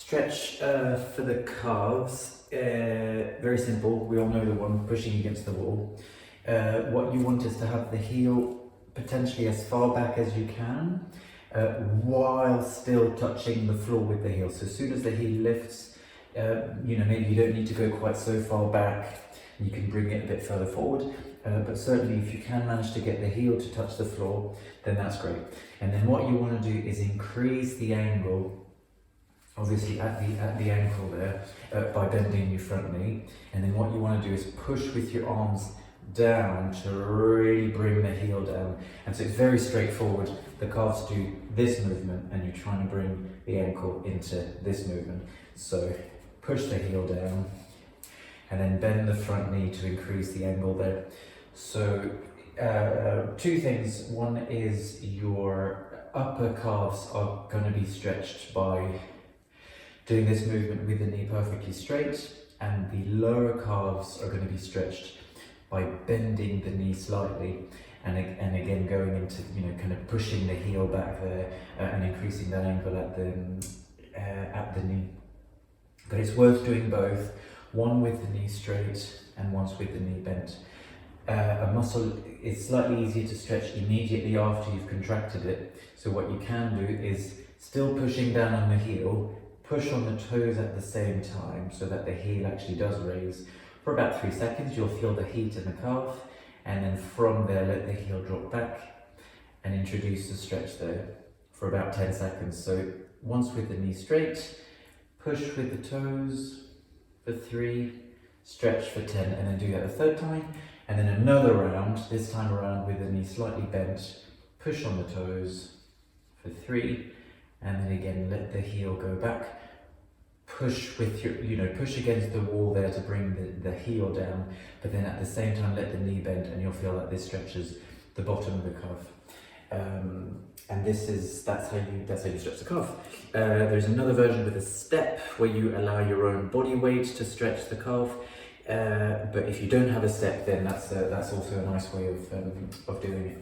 Stretch for the calves, very simple. We all know the one pushing against the wall. What you want is to have the heel potentially as far back as you can, while still touching the floor with the heel. So as soon as the heel lifts, maybe you don't need to go quite so far back. You can bring it a bit further forward, but certainly if you can manage to get the heel to touch the floor, then that's great. And then what you want to do is increase the angle, obviously at the ankle there, by bending your front knee. And then what you want to do is push with your arms down to really bring the heel down. And so it's very straightforward. The calves do this movement and you're trying to bring the ankle into this movement. So push the heel down and then bend the front knee to increase the angle there. So two things. One is your upper calves are going to be stretched by doing this movement with the knee perfectly straight, and the lower calves are going to be stretched by bending the knee slightly and again going into, kind of pushing the heel back there and increasing that angle at the knee. But it's worth doing both, one with the knee straight and once with the knee bent. A muscle is slightly easier to stretch immediately after you've contracted it. So what you can do is still pushing down on the heel, push on the toes at the same time so that the heel actually does raise. For about 3 seconds, you'll feel the heat in the calf, and then from there, let the heel drop back and introduce the stretch there for about 10 seconds. So once with the knee straight, push with the toes for 3, stretch for 10, and then do that a third time. And then another round, this time around with the knee slightly bent, push on the toes for 3, and then again let the heel go back, push with your, push against the wall there to bring the heel down, but then at the same time let the knee bend, and you'll feel like this stretches the bottom of the calf. And that's how you stretch the calf. There's another version with a step where you allow your own body weight to stretch the calf. But if you don't have a step, then that's also a nice way of doing it.